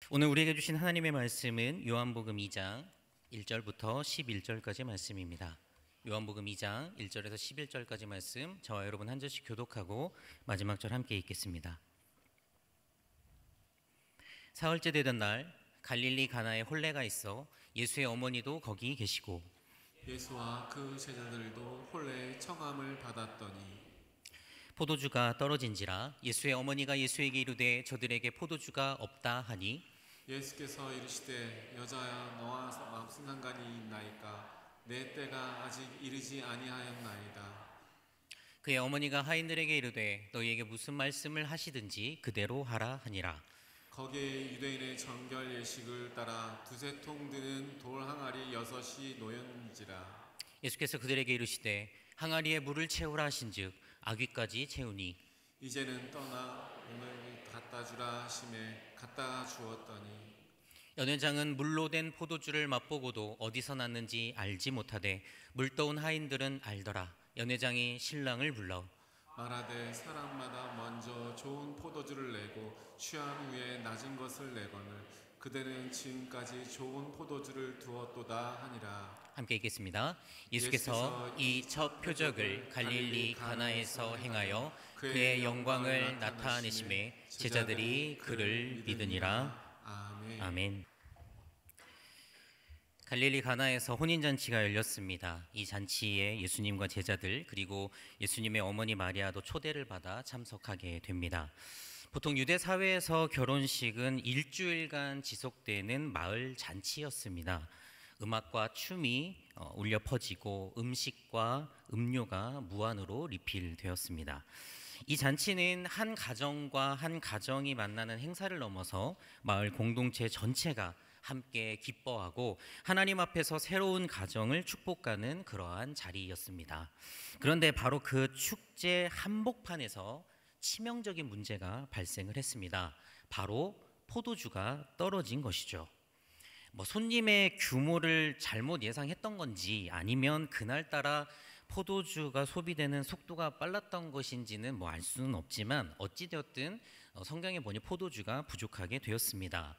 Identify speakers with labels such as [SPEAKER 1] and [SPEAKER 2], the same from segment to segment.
[SPEAKER 1] 오늘 우리에게 주신 하나님의 말씀은 요한복음 2장 1절부터 11절까지 말씀입니다. 요한복음 2장 1절에서 11절까지 말씀, 저와 여러분 한 절씩 교독하고 마지막 절 함께 읽겠습니다. 사흘째 되던 날 갈릴리 가나에 혼례가 있어 예수의 어머니도 거기 계시고
[SPEAKER 2] 예수와 그 제자들도 혼례의 청함을 받았더니
[SPEAKER 1] 포도주가 떨어진지라 예수의 어머니가 예수에게 이르되 저들에게 포도주가 없다 하니
[SPEAKER 2] 예수께서 이르시되 여자야 너와 무슨 상관이 있나이까 내 때가 아직 이르지 아니하였나이다.
[SPEAKER 1] 그의 어머니가 하인들에게 이르되 너희에게 무슨 말씀을 하시든지 그대로 하라 하니라.
[SPEAKER 2] 거기에 유대인의 정결 예식을 따라 두세 통 드는 돌 항아리 6이 놓였는지라.
[SPEAKER 1] 예수께서 그들에게 이르시되 항아리에 물을 채우라 하신즉 아귀까지 채우니
[SPEAKER 2] 이제는 떠나 오늘 갖다 주라 하심에 갖다 주었더니
[SPEAKER 1] 연회장은 물로 된 포도주를 맛보고도 어디서 났는지 알지 못하되 물떠온 하인들은 알더라. 연회장이 신랑을 불러
[SPEAKER 2] 말하되 사람마다 먼저 좋은 포도주를 내고 취한 후에 낮은 것을 내거늘 그대는 지금까지 좋은 포도주를 두었도다 하니라.
[SPEAKER 1] 함께 읽겠습니다. 예수께서 이 첫 표적을 갈릴리 가나에서 행하여 그의 영광을 나타내심에 제자들이 그를 믿으니라. 아멘. 갈릴리 가나에서 혼인잔치가 열렸습니다. 이 잔치에 예수님과 제자들 그리고 예수님의 어머니 마리아도 초대를 받아 참석하게 됩니다. 보통 유대 사회에서 결혼식은 일주일간 지속되는 마을 잔치였습니다. 음악과 춤이 울려 퍼지고 음식과 음료가 무한으로 리필되었습니다. 이 잔치는 한 가정과 한 가정이 만나는 행사를 넘어서 마을 공동체 전체가 함께 기뻐하고 하나님 앞에서 새로운 가정을 축복하는 그러한 자리였습니다. 그런데 바로 그 축제 한복판에서 치명적인 문제가 발생을 했습니다. 바로 포도주가 떨어진 것이죠. 손님의 규모를 잘못 예상했던 건지 아니면 그날따라 포도주가 소비되는 속도가 빨랐던 것인지는 알 수는 없지만 어찌되었든 성경에 보니 포도주가 부족하게 되었습니다.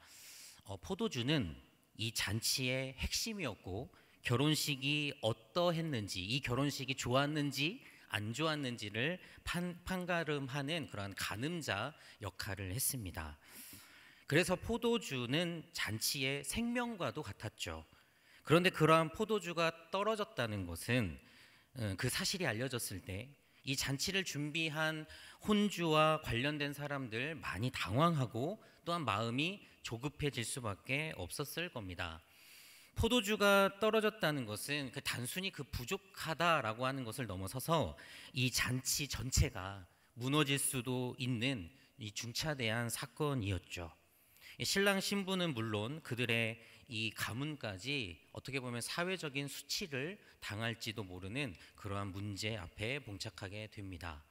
[SPEAKER 1] 포도주는 이 잔치의 핵심이었고 결혼식이 어떠했는지, 이 결혼식이 좋았는지 안 좋았는지를 판가름하는 그러한 가늠자 역할을 했습니다. 그래서 포도주는 잔치의 생명과도 같았죠. 그런데 그러한 포도주가 떨어졌다는 것은 그 사실이 알려졌을 때 이 잔치를 준비한 혼주와 관련된 사람들 많이 당황하고 또한 마음이 조급해질 수밖에 없었을 겁니다. 포도주가 떨어졌다는 것은 단순히 부족하다라고 하는 것을 넘어서서 이 잔치 전체가 무너질 수도 있는 이 중차대한 사건이었죠. 신랑 신부는 물론 그들의 이 가문까지 어떻게 보면 사회적인 수치를 당할지도 모르는 그러한 문제 앞에 봉착하게 됩니다.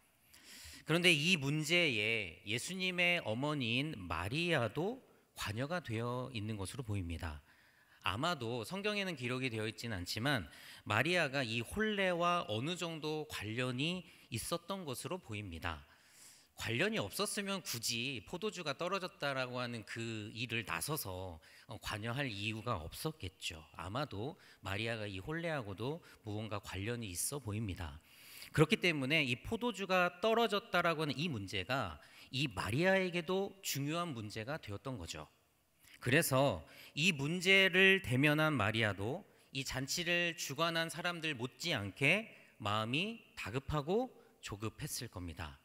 [SPEAKER 1] 그런데 이 문제에 예수님의 어머니인 마리아도 관여가 되어 있는 것으로 보입니다. 아마도 성경에는 기록이 되어 있지는 않지만 마리아가 이 혼례와 어느 정도 관련이 있었던 것으로 보입니다. 관련이 없었으면 굳이 포도주가 떨어졌다라고 하는 그 일을 나서서 관여할 이유가 없었겠죠. 아마도 마리아가 이 혼례하고도 무언가 관련이 있어 보입니다. 그렇기 때문에 이 포도주가 떨어졌다라고 하는 이 문제가 이 마리아에게도 중요한 문제가 되었던 거죠. 그래서 이 문제를 대면한 마리아도 이 잔치를 주관한 사람들 못지않게 마음이 다급하고 조급했을 겁니다.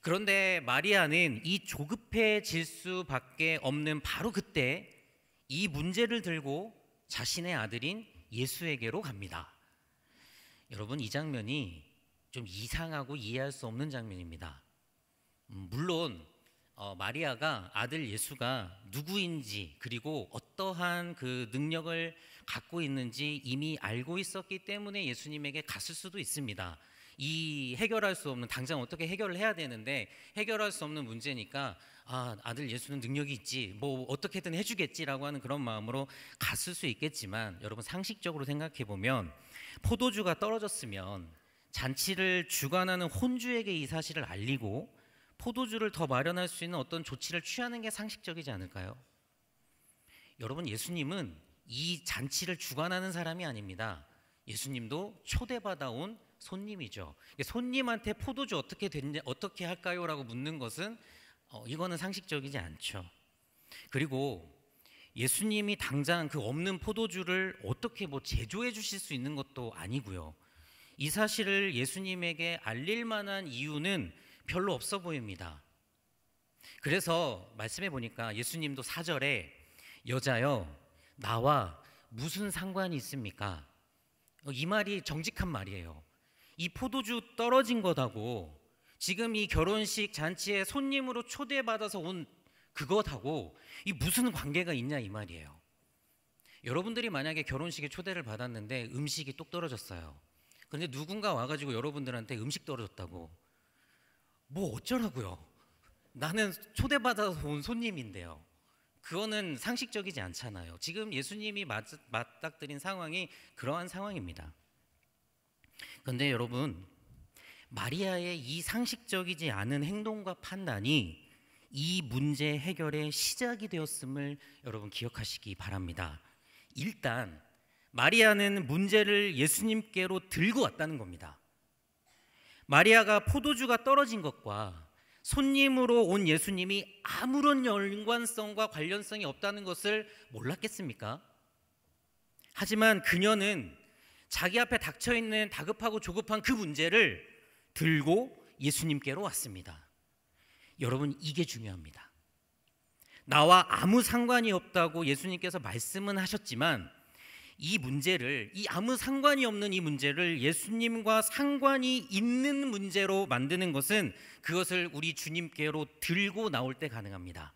[SPEAKER 1] 그런데 마리아는 이 조급해질 수밖에 없는 바로 그때 이 문제를 들고 자신의 아들인 예수에게로 갑니다. 여러분, 이 장면이 좀 이상하고 이해할 수 없는 장면입니다. 물론 마리아가 아들 예수가 누구인지 그리고 어떠한 그 능력을 갖고 있는지 이미 알고 있었기 때문에 예수님에게 갔을 수도 있습니다. 이 해결할 수 없는, 당장 어떻게 해결을 해야 되는데 해결할 수 없는 문제니까 아들 예수는 능력이 있지, 어떻게든 해주겠지라고 하는 그런 마음으로 갔을 수 있겠지만, 여러분 상식적으로 생각해 보면 포도주가 떨어졌으면 잔치를 주관하는 혼주에게 이 사실을 알리고 포도주를 더 마련할 수 있는 어떤 조치를 취하는 게 상식적이지 않을까요? 여러분, 예수님은 이 잔치를 주관하는 사람이 아닙니다. 예수님도 초대받아 온 손님이죠. 손님한테 포도주 어떻게 할까요? 라고 묻는 것은 이거는 상식적이지 않죠. 그리고 예수님이 당장 그 없는 포도주를 어떻게 제조해 주실 수 있는 것도 아니고요. 이 사실을 예수님에게 알릴 만한 이유는 별로 없어 보입니다. 그래서 말씀해 보니까 예수님도 4절에 여자여 나와 무슨 상관이 있습니까? 이 말이 정직한 말이에요. 이 포도주 떨어진 것하고 지금 이 결혼식 잔치에 손님으로 초대받아서 온 그것하고 이 무슨 관계가 있냐 이 말이에요. 여러분들이 만약에 결혼식에 초대를 받았는데 음식이 뚝 떨어졌어요. 그런데 누군가 와가지고 여러분들한테 음식 떨어졌다고 뭐 어쩌라고요? 나는 초대받아서 온 손님인데요. 그거는 상식적이지 않잖아요. 지금 예수님이 맞닥뜨린 상황이 그러한 상황입니다. 그런데 여러분, 마리아의 이 상식적이지 않은 행동과 판단이 이 문제 해결의 시작이 되었음을 여러분 기억하시기 바랍니다. 일단 마리아는 문제를 예수님께로 들고 왔다는 겁니다. 마리아가 포도주가 떨어진 것과 손님으로 온 예수님이 아무런 연관성과 관련성이 없다는 것을 몰랐겠습니까? 하지만 그녀는 자기 앞에 닥쳐있는 다급하고 조급한 그 문제를 들고 예수님께로 왔습니다. 여러분, 이게 중요합니다. 나와 아무 상관이 없다고 예수님께서 말씀은 하셨지만 이 아무 상관이 없는 이 문제를 예수님과 상관이 있는 문제로 만드는 것은 그것을 우리 주님께로 들고 나올 때 가능합니다.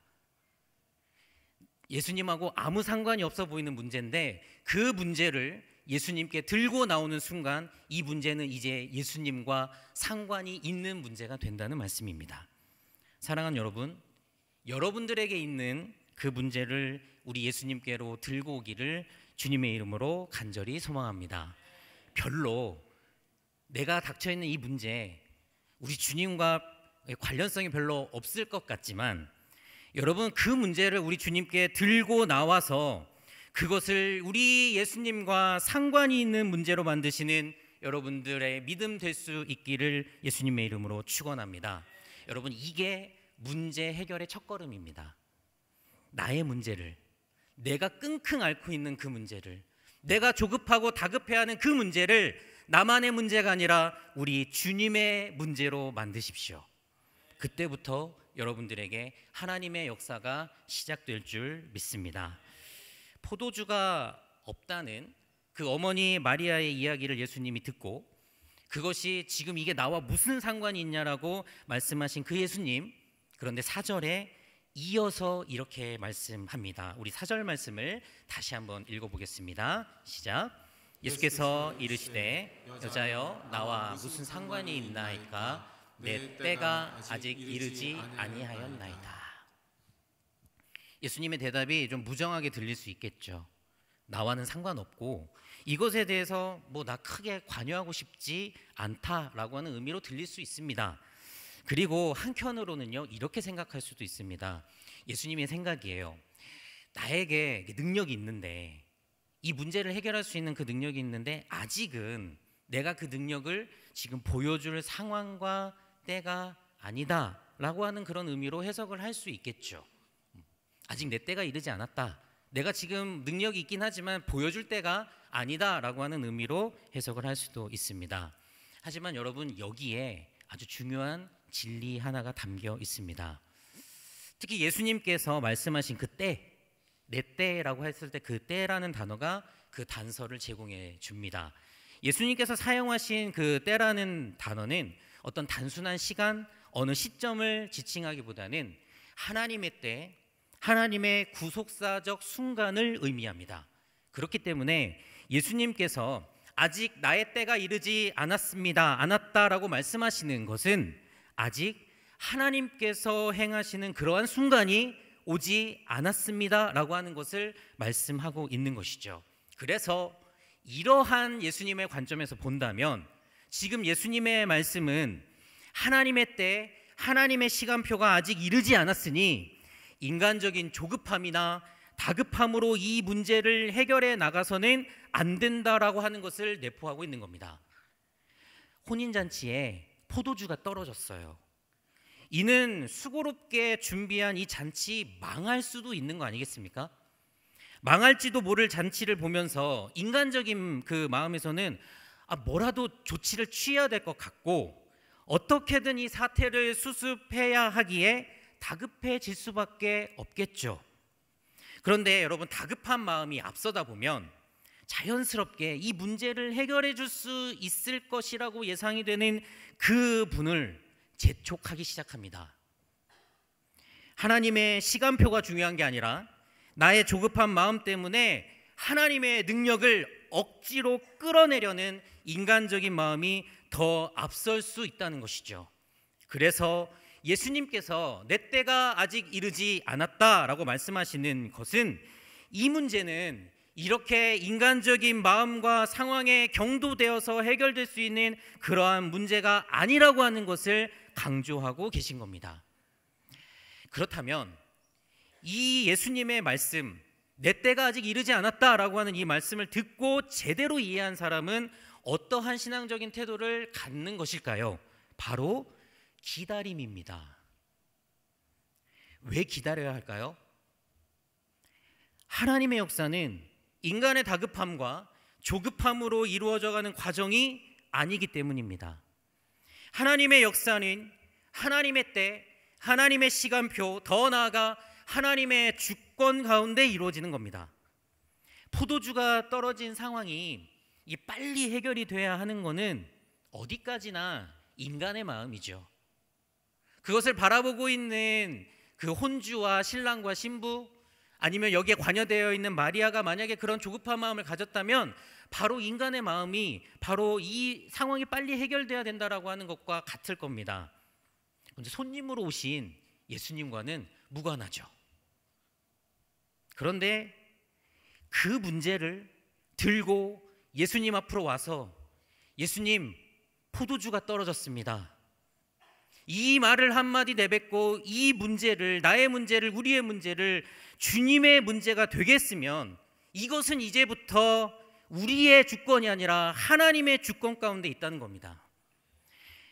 [SPEAKER 1] 예수님하고 아무 상관이 없어 보이는 문제인데 그 문제를 예수님께 들고 나오는 순간 이 문제는 이제 예수님과 상관이 있는 문제가 된다는 말씀입니다. 사랑하는 여러분, 여러분들에게 있는 그 문제를 우리 예수님께로 들고 오기를 주님의 이름으로 간절히 소망합니다. 별로 내가 닥쳐있는 이 문제 우리 주님과 관련성이 별로 없을 것 같지만 여러분, 그 문제를 우리 주님께 들고 나와서 그것을 우리 예수님과 상관이 있는 문제로 만드시는 여러분들의 믿음 될 수 있기를 예수님의 이름으로 축원합니다. 여러분, 이게 문제 해결의 첫걸음입니다. 나의 문제를, 내가 끙끙 앓고 있는 그 문제를, 내가 조급하고 다급해하는 그 문제를 나만의 문제가 아니라 우리 주님의 문제로 만드십시오. 그때부터 여러분들에게 하나님의 역사가 시작될 줄 믿습니다. 포도주가 없다는 그 어머니 마리아의 이야기를 예수님이 듣고 그것이 지금 이게 나와 무슨 상관이 있냐라고 말씀하신 그 예수님, 그런데 4절에 이어서 이렇게 말씀합니다. 우리 4절 말씀을 다시 한번 읽어보겠습니다. 시작. 예수께서 이르시되 여자여 나와 무슨 상관이 있나이까 내 때가 아직 이르지 아니하였나이다. 예수님의 대답이 좀 무정하게 들릴 수 있겠죠. 나와는 상관없고 이것에 대해서 나 크게 관여하고 싶지 않다라고 하는 의미로 들릴 수 있습니다. 그리고 한편으로는요, 이렇게 생각할 수도 있습니다. 예수님의 생각이에요. 나에게 능력이 있는데, 이 문제를 해결할 수 있는 그 능력이 있는데 아직은 내가 그 능력을 지금 보여줄 상황과 때가 아니다 라고 하는 그런 의미로 해석을 할 수 있겠죠. 아직 내 때가 이르지 않았다, 내가 지금 능력이 있긴 하지만 보여줄 때가 아니다 라고 하는 의미로 해석을 할 수도 있습니다. 하지만 여러분, 여기에 아주 중요한 진리 하나가 담겨 있습니다. 특히 예수님께서 말씀하신 그 때, 내 때라고 했을 때 그 때라는 단어가 그 단서를 제공해 줍니다. 예수님께서 사용하신 그 때라는 단어는 어떤 단순한 시간, 어느 시점을 지칭하기보다는 하나님의 때, 하나님의 구속사적 순간을 의미합니다. 그렇기 때문에 예수님께서 아직 나의 때가 이르지 않았다라고 말씀하시는 것은 아직 하나님께서 행하시는 그러한 순간이 오지 않았습니다라고 하는 것을 말씀하고 있는 것이죠. 그래서 이러한 예수님의 관점에서 본다면 지금 예수님의 말씀은 하나님의 때, 하나님의 시간표가 아직 이르지 않았으니 인간적인 조급함이나 다급함으로 이 문제를 해결해 나가서는 안 된다라고 하는 것을 내포하고 있는 겁니다. 혼인잔치에 포도주가 떨어졌어요. 이는 수고롭게 준비한 이 잔치 망할 수도 있는 거 아니겠습니까? 망할지도 모를 잔치를 보면서 인간적인 그 마음에서는 뭐라도 조치를 취해야 될 것 같고 어떻게든 이 사태를 수습해야 하기에 다급해질 수밖에 없겠죠. 그런데 여러분, 다급한 마음이 앞서다 보면 자연스럽게 이 문제를 해결해 줄 수 있을 것이라고 예상이 되는 그 분을 재촉하기 시작합니다. 하나님의 시간표가 중요한 게 아니라 나의 조급한 마음 때문에 하나님의 능력을 억지로 끌어내려는 인간적인 마음이 더 앞설 수 있다는 것이죠. 그래서 예수님께서 내 때가 아직 이르지 않았다라고 말씀하시는 것은 이 문제는 이렇게 인간적인 마음과 상황에 경도되어서 해결될 수 있는 그러한 문제가 아니라고 하는 것을 강조하고 계신 겁니다. 그렇다면 이 예수님의 말씀, 내 때가 아직 이르지 않았다라고 하는 이 말씀을 듣고 제대로 이해한 사람은 어떠한 신앙적인 태도를 갖는 것일까요? 바로 기다림입니다. 왜 기다려야 할까요? 하나님의 역사는 인간의 다급함과 조급함으로 이루어져가는 과정이 아니기 때문입니다. 하나님의 역사는 하나님의 때, 하나님의 시간표, 더 나아가 하나님의 주권 가운데 이루어지는 겁니다. 포도주가 떨어진 상황이 빨리 해결이 돼야 하는 것은 어디까지나 인간의 마음이죠. 그것을 바라보고 있는 그 혼주와 신랑과 신부, 아니면 여기에 관여되어 있는 마리아가 만약에 그런 조급한 마음을 가졌다면 바로 인간의 마음이 바로 이 상황이 빨리 해결돼야 된다라고 하는 것과 같을 겁니다. 그런데 손님으로 오신 예수님과는 무관하죠. 그런데 그 문제를 들고 예수님 앞으로 와서 예수님, 포도주가 떨어졌습니다. 이 말을 한마디 내뱉고 이 문제를, 나의 문제를, 우리의 문제를 주님의 문제가 되겠으면 이것은 이제부터 우리의 주권이 아니라 하나님의 주권 가운데 있다는 겁니다.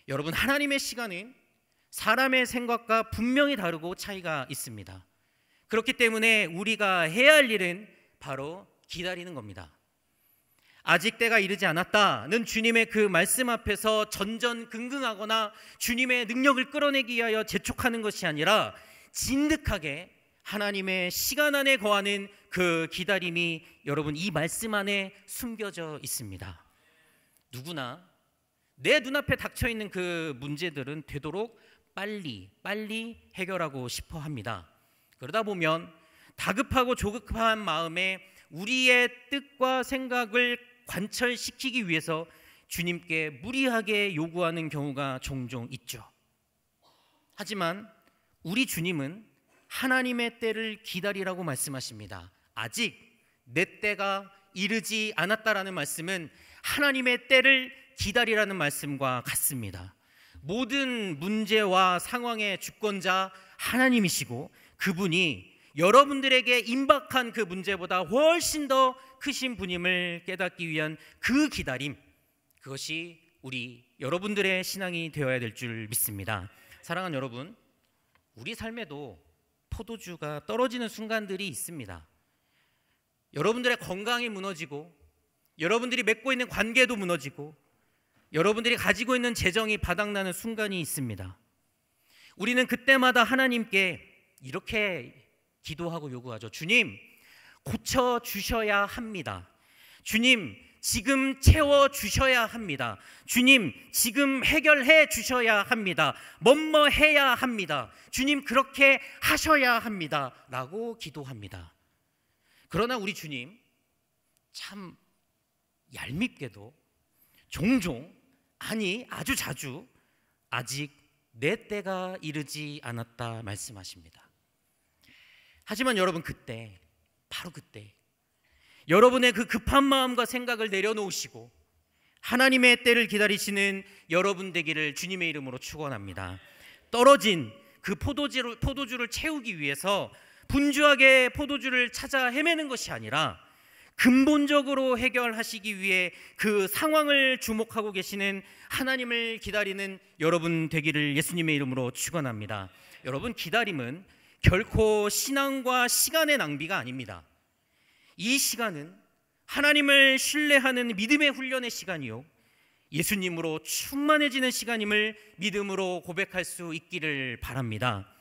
[SPEAKER 1] 여러분, 하나님의 시간은 사람의 생각과 분명히 다르고 차이가 있습니다. 그렇기 때문에 우리가 해야 할 일은 바로 기다리는 겁니다. 아직 때가 이르지 않았다는 주님의 그 말씀 앞에서 전전긍긍하거나 주님의 능력을 끌어내기 위하여 재촉하는 것이 아니라 진득하게 하나님의 시간 안에 거하는 그 기다림이 여러분 이 말씀 안에 숨겨져 있습니다. 누구나 내 눈앞에 닥쳐있는 그 문제들은 되도록 빨리 해결하고 싶어 합니다. 그러다 보면 다급하고 조급한 마음에 우리의 뜻과 생각을 관철시키기 위해서 주님께 무리하게 요구하는 경우가 종종 있죠. 하지만 우리 주님은 하나님의 때를 기다리라고 말씀하십니다. 아직 내 때가 이르지 않았다라는 말씀은 하나님의 때를 기다리라는 말씀과 같습니다. 모든 문제와 상황의 주권자 하나님이시고 그분이 여러분들에게 임박한 그 문제보다 훨씬 더 크신 분임을 깨닫기 위한 그 기다림, 그것이 우리 여러분들의 신앙이 되어야 될 줄 믿습니다. 사랑하는 여러분, 우리 삶에도 포도주가 떨어지는 순간들이 있습니다. 여러분들의 건강이 무너지고 여러분들이 맺고 있는 관계도 무너지고 여러분들이 가지고 있는 재정이 바닥나는 순간이 있습니다. 우리는 그때마다 하나님께 이렇게 기도하고 요구하죠. 주님, 고쳐주셔야 합니다. 주님, 지금 채워주셔야 합니다. 주님, 지금 해결해 주셔야 합니다. 뭐뭐 해야 합니다. 주님, 그렇게 하셔야 합니다. 라고 기도합니다. 그러나 우리 주님, 참 얄밉게도 종종, 아니 아주 자주 아직 내 때가 이르지 않았다 말씀하십니다. 하지만 여러분, 그때, 바로 그때 여러분의 그 급한 마음과 생각을 내려놓으시고 하나님의 때를 기다리시는 여러분 되기를 주님의 이름으로 축원합니다. 떨어진 그 포도주를 채우기 위해서 분주하게 포도주를 찾아 헤매는 것이 아니라 근본적으로 해결하시기 위해 그 상황을 주목하고 계시는 하나님을 기다리는 여러분 되기를 예수님의 이름으로 축원합니다. 여러분, 기다림은 결코 신앙과 시간의 낭비가 아닙니다. 이 시간은 하나님을 신뢰하는 믿음의 훈련의 시간이요, 예수님으로 충만해지는 시간임을 믿음으로 고백할 수 있기를 바랍니다.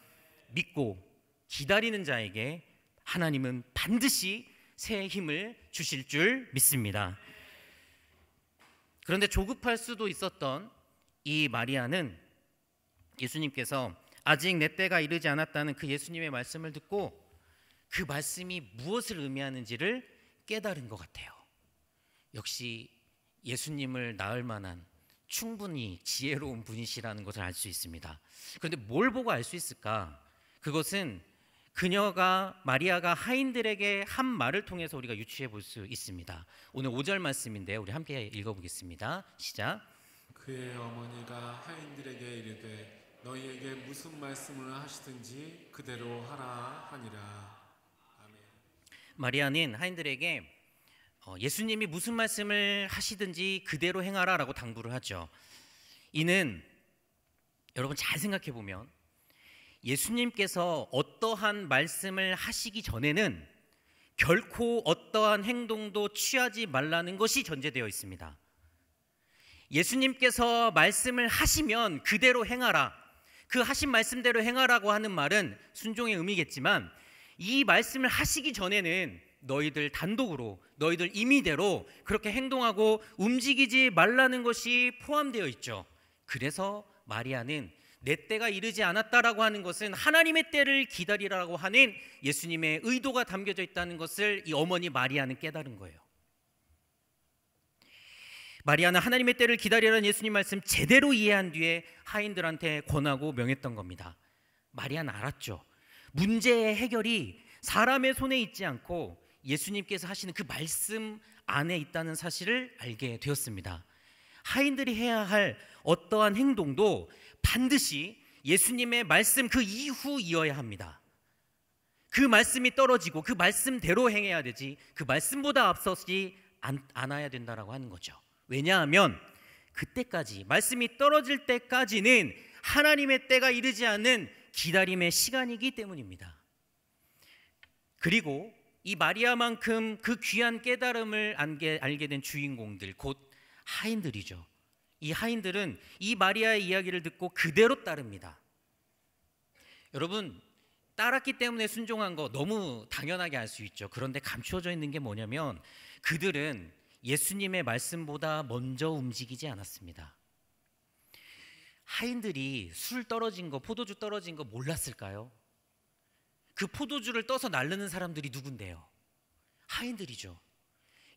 [SPEAKER 1] 믿고 기다리는 자에게 하나님은 반드시 새 힘을 주실 줄 믿습니다. 그런데 조급할 수도 있었던 이 마리아는 예수님께서 아직 내 때가 이르지 않았다는 그 예수님의 말씀을 듣고 그 말씀이 무엇을 의미하는지를 깨달은 것 같아요. 역시 예수님을 낳을 만한 충분히 지혜로운 분이시라는 것을 알 수 있습니다. 그런데 뭘 보고 알 수 있을까? 그것은 마리아가 하인들에게 한 말을 통해서 우리가 유추해 볼 수 있습니다. 오늘 5절 말씀인데요, 우리 함께 읽어보겠습니다. 시작.
[SPEAKER 2] 그의 어머니가 하인들에게 이르되 너희에게 무슨 말씀을 하시든지 그대로 하라 하니라. 아멘.
[SPEAKER 1] 마리아는 하인들에게 예수님이 무슨 말씀을 하시든지 그대로 행하라 라고 당부를 하죠. 이는 여러분 잘 생각해 보면 예수님께서 어떠한 말씀을 하시기 전에는 결코 어떠한 행동도 취하지 말라는 것이 전제되어 있습니다. 예수님께서 말씀을 하시면 그대로 행하라, 그 하신 말씀대로 행하라고 하는 말은 순종의 의미겠지만, 이 말씀을 하시기 전에는 너희들 단독으로, 너희들 임의대로 그렇게 행동하고 움직이지 말라는 것이 포함되어 있죠. 그래서 마리아는 내 때가 이르지 않았다라고 하는 것은 하나님의 때를 기다리라고 하는 예수님의 의도가 담겨져 있다는 것을 이 어머니 마리아는 깨달은 거예요. 마리아는 하나님의 때를 기다리라는 예수님 말씀 제대로 이해한 뒤에 하인들한테 권하고 명했던 겁니다. 마리아는 알았죠. 문제의 해결이 사람의 손에 있지 않고 예수님께서 하시는 그 말씀 안에 있다는 사실을 알게 되었습니다. 하인들이 해야 할 어떠한 행동도 반드시 예수님의 말씀 그 이후이어야 합니다. 그 말씀이 떨어지고 그 말씀대로 행해야 되지 그 말씀보다 앞서지 않아야 된다라고 하는 거죠. 왜냐하면 그때까지, 말씀이 떨어질 때까지는 하나님의 때가 이르지 않는 기다림의 시간이기 때문입니다. 그리고 이 마리아만큼 그 귀한 깨달음을 알게 된 주인공들, 곧 하인들이죠. 이 하인들은 이 마리아의 이야기를 듣고 그대로 따릅니다. 여러분, 따랐기 때문에 순종한 거 너무 당연하게 알 수 있죠. 그런데 감추어져 있는 게 뭐냐면 그들은 예수님의 말씀보다 먼저 움직이지 않았습니다. 하인들이 술 떨어진 거, 포도주 떨어진 거 몰랐을까요? 그 포도주를 떠서 나르는 사람들이 누군데요? 하인들이죠.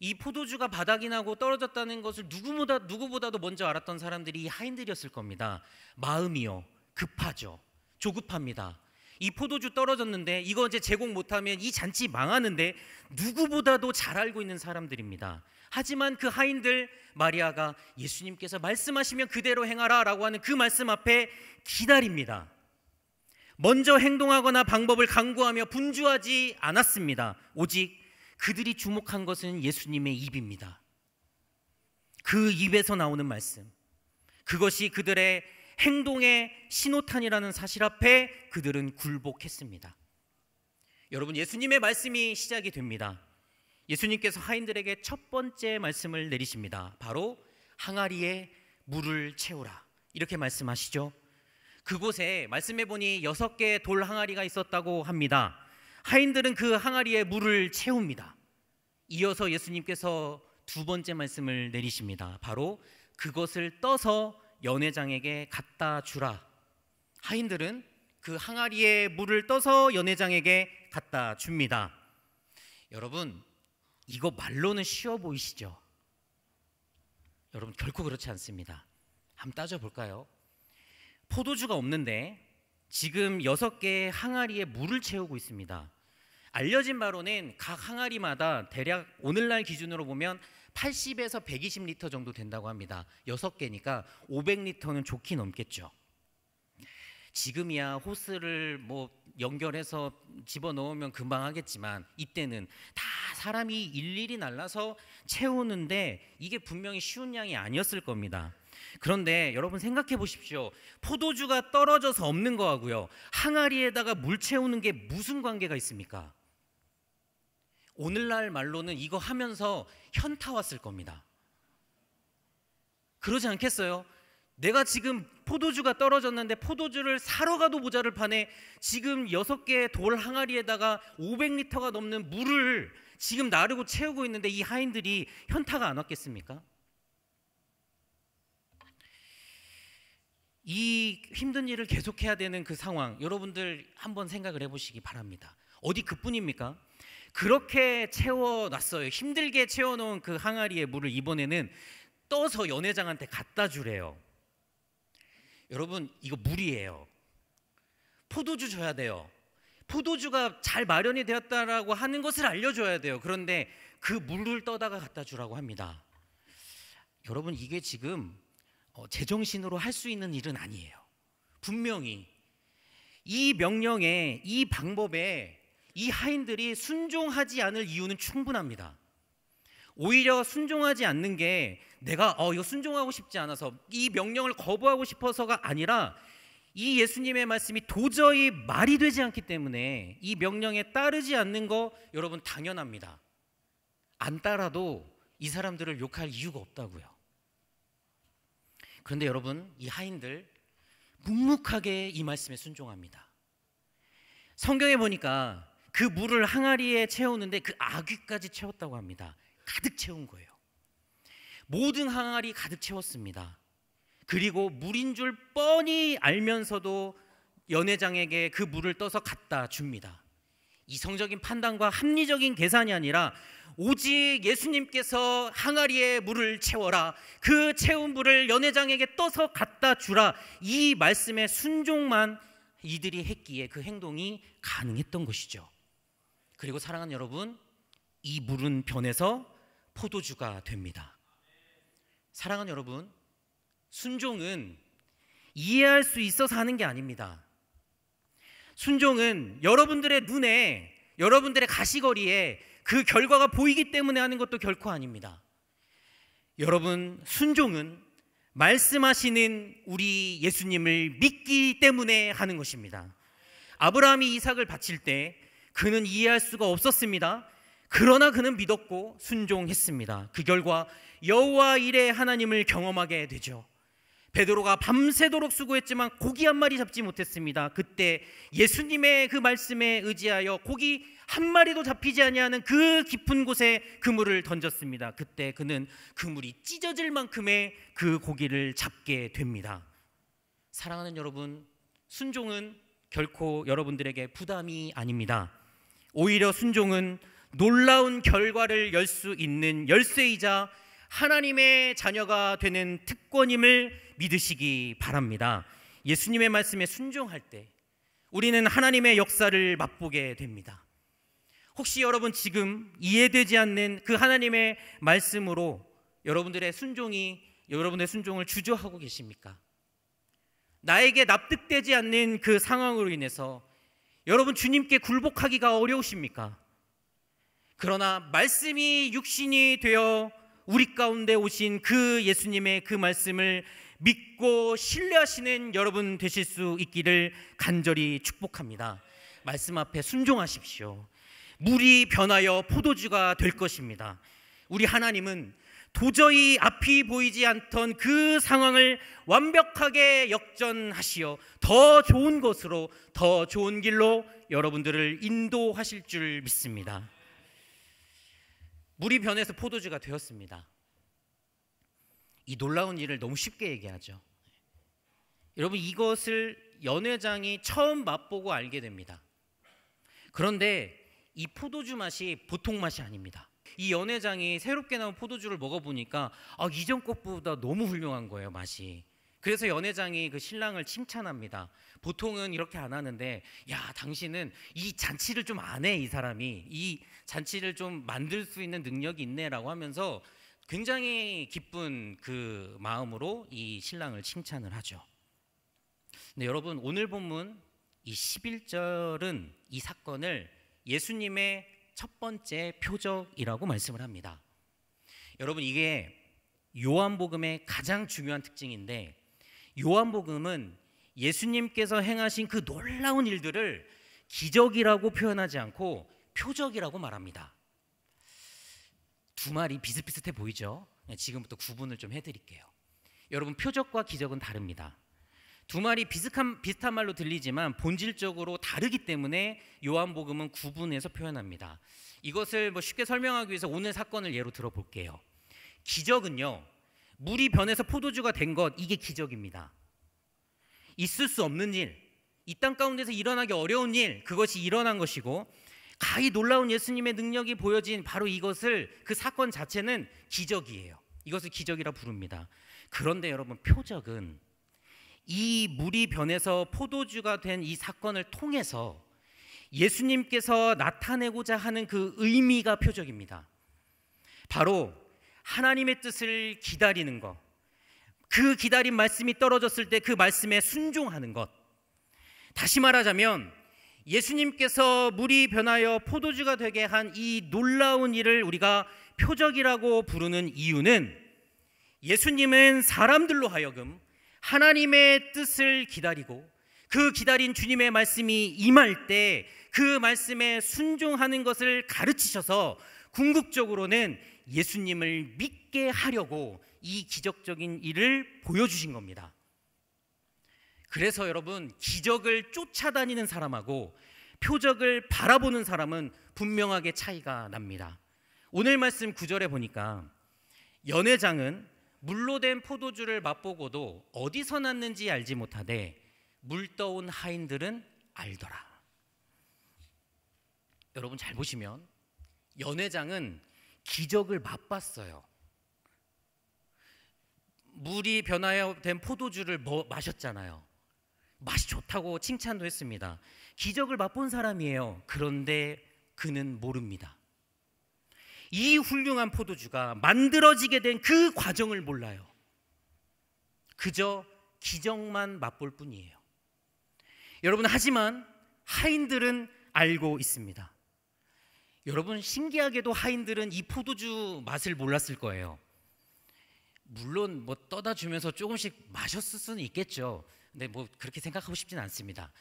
[SPEAKER 1] 이 포도주가 바닥이 나고 떨어졌다는 것을 누구보다도 먼저 알았던 사람들이 이 하인들이었을 겁니다. 마음이요, 급하죠. 조급합니다. 이 포도주 떨어졌는데 이거 이제 제공 못하면 이 잔치 망하는데 누구보다도 잘 알고 있는 사람들입니다. 하지만 그 하인들, 마리아가 예수님께서 말씀하시면 그대로 행하라 라고 하는 그 말씀 앞에 기다립니다. 먼저 행동하거나 방법을 강구하며 분주하지 않았습니다. 오직 그들이 주목한 것은 예수님의 입입니다. 그 입에서 나오는 말씀, 그것이 그들의 행동의 신호탄이라는 사실 앞에 그들은 굴복했습니다. 여러분, 예수님의 말씀이 시작이 됩니다. 예수님께서 하인들에게 첫 번째 말씀을 내리십니다. 바로 항아리에 물을 채우라, 이렇게 말씀하시죠. 그곳에 말씀해 보니 6개의 돌 항아리가 있었다고 합니다. 하인들은 그 항아리에 물을 채웁니다. 이어서 예수님께서 두 번째 말씀을 내리십니다. 바로 그것을 떠서 연회장에게 갖다 주라. 하인들은 그 항아리에 물을 떠서 연회장에게 갖다 줍니다. 여러분, 이거 말로는 쉬워 보이시죠? 여러분, 결코 그렇지 않습니다. 한번 따져볼까요? 포도주가 없는데 지금 6개의 항아리에 물을 채우고 있습니다. 알려진 바로는 각 항아리마다 대략 오늘날 기준으로 보면 80에서 120리터 정도 된다고 합니다. 6개니까 500리터는 좋게 넘겠죠. 지금이야 호스를 연결해서 집어넣으면 금방 하겠지만 이때는 다 사람이 일일이 날라서 채우는데 이게 분명히 쉬운 양이 아니었을 겁니다. 그런데 여러분 생각해 보십시오. 포도주가 떨어져서 없는 거하고요, 항아리에다가 물 채우는 게 무슨 관계가 있습니까? 오늘날 말로는 이거 하면서 현타 왔을 겁니다. 그러지 않겠어요? 내가 지금 포도주가 떨어졌는데 포도주를 사러 가도 모자를 파네. 지금 6개의 돌 항아리에다가 500리터가 넘는 물을 지금 나르고 채우고 있는데 이 하인들이 현타가 안 왔겠습니까? 이 힘든 일을 계속해야 되는 그 상황, 여러분들 한번 생각을 해보시기 바랍니다. 어디 그뿐입니까? 그렇게 채워놨어요. 힘들게 채워놓은 그 항아리에 물을 이번에는 떠서 연회장한테 갖다 주래요. 여러분, 이거 물이에요. 포도주 줘야 돼요. 포도주가 잘 마련이 되었다라고 하는 것을 알려줘야 돼요. 그런데 그 물을 떠다가 갖다 주라고 합니다. 여러분, 이게 지금 제정신으로 할 수 있는 일은 아니에요. 분명히 이 명령에, 이 방법에 이 하인들이 순종하지 않을 이유는 충분합니다. 오히려 순종하지 않는 게 내가 이거 순종하고 싶지 않아서, 이 명령을 거부하고 싶어서가 아니라 이 예수님의 말씀이 도저히 말이 되지 않기 때문에 이 명령에 따르지 않는 거 여러분 당연합니다. 안 따라도 이 사람들을 욕할 이유가 없다고요. 그런데 여러분, 이 하인들 묵묵하게 이 말씀에 순종합니다. 성경에 보니까 그 물을 항아리에 채우는데 그 아귀까지 채웠다고 합니다. 가득 채운 거예요. 모든 항아리 가득 채웠습니다. 그리고 물인 줄 뻔히 알면서도 연회장에게 그 물을 떠서 갖다 줍니다. 이성적인 판단과 합리적인 계산이 아니라 오직 예수님께서 항아리에 물을 채워라, 그 채운 물을 연회장에게 떠서 갖다 주라, 이 말씀에 순종만 이들이 했기에 그 행동이 가능했던 것이죠. 그리고 사랑하는 여러분, 이 물은 변해서 포도주가 됩니다. 사랑하는 여러분, 순종은 이해할 수 있어서 하는 게 아닙니다. 순종은 여러분들의 눈에, 여러분들의 가시거리에 그 결과가 보이기 때문에 하는 것도 결코 아닙니다. 여러분, 순종은 말씀하시는 우리 예수님을 믿기 때문에 하는 것입니다. 아브라함이 이삭을 바칠 때 그는 이해할 수가 없었습니다. 그러나 그는 믿었고 순종했습니다. 그 결과 여호와 일의 하나님을 경험하게 되죠. 베드로가 밤새도록 수고했지만 고기 한 마리 잡지 못했습니다. 그때 예수님의 그 말씀에 의지하여 고기 한 마리도 잡히지 아니하는 그 깊은 곳에 그물을 던졌습니다. 그때 그는 그물이 찢어질 만큼의 그 고기를 잡게 됩니다. 사랑하는 여러분, 순종은 결코 여러분들에게 부담이 아닙니다. 오히려 순종은 놀라운 결과를 열 수 있는 열쇠이자 하나님의 자녀가 되는 특권임을 믿으시기 바랍니다. 예수님의 말씀에 순종할 때 우리는 하나님의 역사를 맛보게 됩니다. 혹시 여러분 지금 이해되지 않는 그 하나님의 말씀으로 여러분의 순종을 주저하고 계십니까? 나에게 납득되지 않는 그 상황으로 인해서 여러분 주님께 굴복하기가 어려우십니까? 그러나 말씀이 육신이 되어 우리 가운데 오신 그 예수님의 그 말씀을 믿고 신뢰하시는 여러분 되실 수 있기를 간절히 축복합니다. 말씀 앞에 순종하십시오. 물이 변하여 포도주가 될 것입니다. 우리 하나님은 도저히 앞이 보이지 않던 그 상황을 완벽하게 역전하시어 더 좋은 것으로, 더 좋은 길로 여러분들을 인도하실 줄 믿습니다. 물이 변해서 포도주가 되었습니다. 이 놀라운 일을 너무 쉽게 얘기하죠. 여러분, 이것을 연회장이 처음 맛보고 알게 됩니다. 그런데 이 포도주 맛이 보통 맛이 아닙니다. 이 연회장이 새롭게 나온 포도주를 먹어보니까 이전 것보다 너무 훌륭한 거예요, 맛이. 그래서 연회장이 그 신랑을 칭찬합니다. 보통은 이렇게 안 하는데, 야, 당신은 이 잔치를 좀 안 해, 이 사람이. 이 잔치를 좀 만들 수 있는 능력이 있네라고 하면서 굉장히 기쁜 그 마음으로 이 신랑을 칭찬을 하죠. 근데 여러분, 오늘 본문 이 11절은 이 사건을 예수님의 첫 번째 표적이라고 말씀을 합니다. 여러분, 이게 요한복음의 가장 중요한 특징인데, 요한복음은 예수님께서 행하신 그 놀라운 일들을 기적이라고 표현하지 않고 표적이라고 말합니다. 두 말이 비슷비슷해 보이죠? 지금부터 구분을 좀 해드릴게요. 여러분, 표적과 기적은 다릅니다. 두 말이 비슷한 말로 들리지만 본질적으로 다르기 때문에 요한복음은 구분해서 표현합니다. 이것을 쉽게 설명하기 위해서 오늘 사건을 예로 들어볼게요. 기적은요, 물이 변해서 포도주가 된 것, 이게 기적입니다. 있을 수 없는 일, 이 땅 가운데서 일어나기 어려운 일, 그것이 일어난 것이고, 가히 놀라운 예수님의 능력이 보여진 바로 이것을, 그 사건 자체는 기적이에요. 이것을 기적이라 부릅니다. 그런데 여러분, 표적은 이 물이 변해서 포도주가 된 이 사건을 통해서 예수님께서 나타내고자 하는 그 의미가 표적입니다. 바로 하나님의 뜻을 기다리는 것, 그 기다린 말씀이 떨어졌을 때 그 말씀에 순종하는 것. 다시 말하자면 예수님께서 물이 변하여 포도주가 되게 한 이 놀라운 일을 우리가 표적이라고 부르는 이유는, 예수님은 사람들로 하여금 하나님의 뜻을 기다리고 그 기다린 주님의 말씀이 임할 때 그 말씀에 순종하는 것을 가르치셔서 궁극적으로는 예수님을 믿게 하려고 이 기적적인 일을 보여주신 겁니다. 그래서 여러분, 기적을 쫓아다니는 사람하고 표적을 바라보는 사람은 분명하게 차이가 납니다. 오늘 말씀 9절에 보니까 연회장은 물로 된 포도주를 맛보고도 어디서 났는지 알지 못하되 물떠온 하인들은 알더라. 여러분, 잘 보시면 연회장은 기적을 맛봤어요. 물이 변하여 된 포도주를 마셨잖아요. 맛이 좋다고 칭찬도 했습니다. 기적을 맛본 사람이에요. 그런데 그는 모릅니다. 이 훌륭한 포도주가 만들어지게 된 그 과정을 몰라요. 그저 기적만 맛볼 뿐이에요. 여러분, 하지만 하인들은 알고 있습니다. 여러분, 신기하게도 하인들은 이 포도주 맛을 몰랐을 거예요. 물론 떠다 주면서 조금씩 마셨을 수는 있겠죠. 근데 그렇게 생각하고 싶지는 않습니다.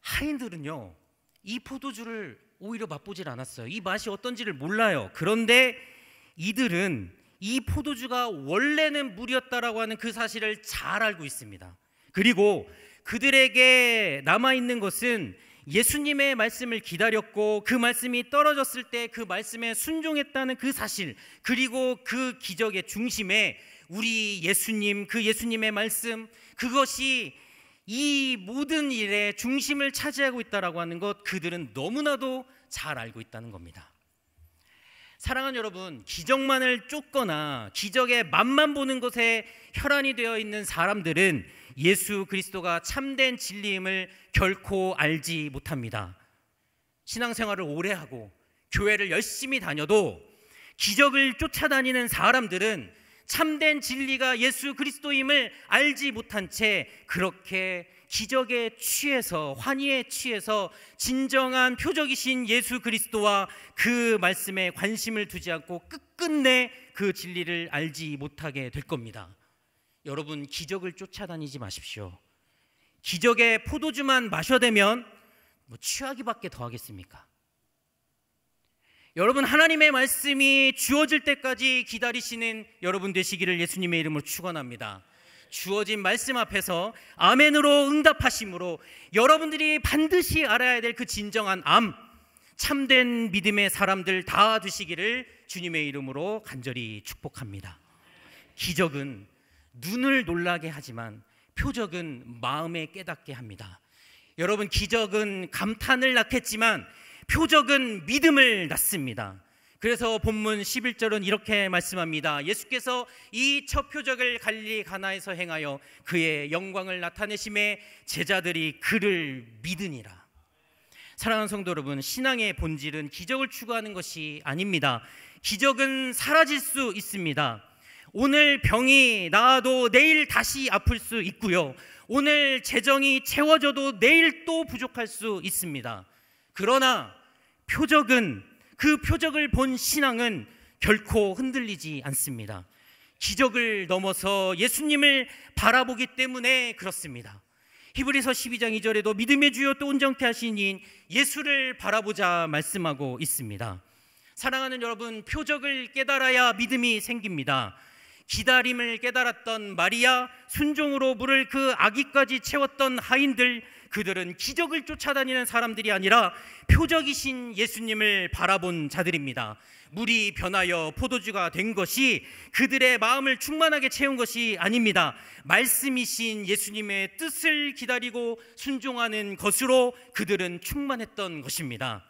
[SPEAKER 1] 하인들은요, 이 포도주를 오히려 맛보질 않았어요. 이 맛이 어떤지를 몰라요. 그런데 이들은 이 포도주가 원래는 물이었다라고 하는 그 사실을 잘 알고 있습니다. 그리고 그들에게 남아있는 것은 예수님의 말씀을 기다렸고 그 말씀이 떨어졌을 때 그 말씀에 순종했다는 그 사실, 그리고 그 기적의 중심에 우리 예수님, 그 예수님의 말씀, 그것이 이 모든 일의 중심을 차지하고 있다라고 하는 것, 그들은 너무나도 잘 알고 있다는 겁니다. 사랑하는 여러분, 기적만을 쫓거나 기적의 맛만 보는 것에 혈안이 되어 있는 사람들은 예수 그리스도가 참된 진리임을 결코 알지 못합니다. 신앙생활을 오래 하고 교회를 열심히 다녀도 기적을 쫓아다니는 사람들은 참된 진리가 예수 그리스도임을 알지 못한 채 그렇게 기적에 취해서, 환희에 취해서 진정한 표적이신 예수 그리스도와 그 말씀에 관심을 두지 않고 끝끝내 그 진리를 알지 못하게 될 겁니다. 여러분, 기적을 쫓아다니지 마십시오. 기적의 포도주만 마셔대면 취하기밖에 더 하겠습니까? 여러분, 하나님의 말씀이 주어질 때까지 기다리시는 여러분 되시기를 예수님의 이름으로 축원합니다. 주어진 말씀 앞에서 아멘으로 응답하심으로 여러분들이 반드시 알아야 될 그 진정한 참된 믿음의 사람들 다 되시기를 주님의 이름으로 간절히 축복합니다. 기적은 눈을 놀라게 하지만 표적은 마음에 깨닫게 합니다. 여러분, 기적은 감탄을 낳겠지만 표적은 믿음을 낳습니다. 그래서 본문 11절은 이렇게 말씀합니다. 예수께서 이 첫 표적을 갈릴리 가나에서 행하여 그의 영광을 나타내심에 제자들이 그를 믿으니라. 사랑하는 성도 여러분, 신앙의 본질은 기적을 추구하는 것이 아닙니다. 기적은 사라질 수 있습니다. 오늘 병이 나아도 내일 다시 아플 수 있고요. 오늘 재정이 채워져도 내일 또 부족할 수 있습니다. 그러나 그 표적을 본 신앙은 결코 흔들리지 않습니다. 기적을 넘어서 예수님을 바라보기 때문에 그렇습니다. 히브리서 12장 2절에도 믿음의 주요 또 온전케 하신 이인 예수를 바라보자 말씀하고 있습니다. 사랑하는 여러분, 표적을 깨달아야 믿음이 생깁니다. 기다림을 깨달았던 마리아, 순종으로 물을 그 아기까지 채웠던 하인들, 그들은 기적을 쫓아다니는 사람들이 아니라 표적이신 예수님을 바라본 자들입니다. 물이 변하여 포도주가 된 것이 그들의 마음을 충만하게 채운 것이 아닙니다. 말씀이신 예수님의 뜻을 기다리고 순종하는 것으로 그들은 충만했던 것입니다.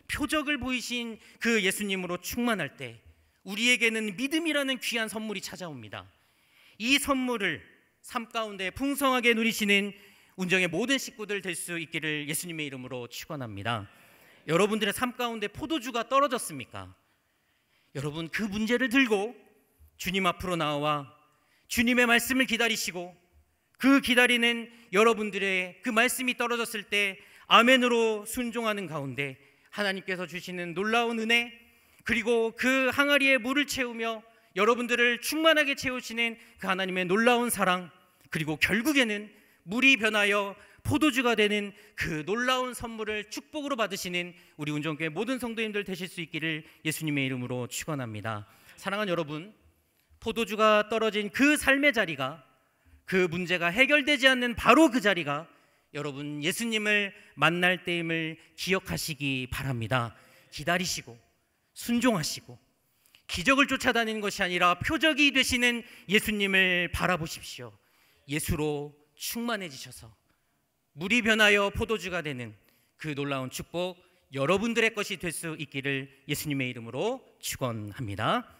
[SPEAKER 1] 표적을 보이신 그 예수님으로 충만할 때 우리에게는 믿음이라는 귀한 선물이 찾아옵니다. 이 선물을 삶 가운데 풍성하게 누리시는 운정의 모든 식구들 될 수 있기를 예수님의 이름으로 축원합니다. 여러분들의 삶 가운데 포도주가 떨어졌습니까? 여러분, 그 문제를 들고 주님 앞으로 나와 주님의 말씀을 기다리시고, 그 기다리는 여러분들의 그 말씀이 떨어졌을 때 아멘으로 순종하는 가운데 하나님께서 주시는 놀라운 은혜, 그리고 그 항아리에 물을 채우며 여러분들을 충만하게 채우시는 그 하나님의 놀라운 사랑, 그리고 결국에는 물이 변하여 포도주가 되는 그 놀라운 선물을 축복으로 받으시는 우리 운정교회 모든 성도님들 되실 수 있기를 예수님의 이름으로 축원합니다. 사랑하는 여러분, 포도주가 떨어진 그 삶의 자리가, 그 문제가 해결되지 않는 바로 그 자리가 여러분 예수님을 만날 때임을 기억하시기 바랍니다. 기다리시고 순종하시고 기적을 쫓아다니는 것이 아니라 표적이 되시는 예수님을 바라보십시오. 예수로 충만해지셔서 물이 변하여 포도주가 되는 그 놀라운 축복 여러분들의 것이 될 수 있기를 예수님의 이름으로 축원합니다.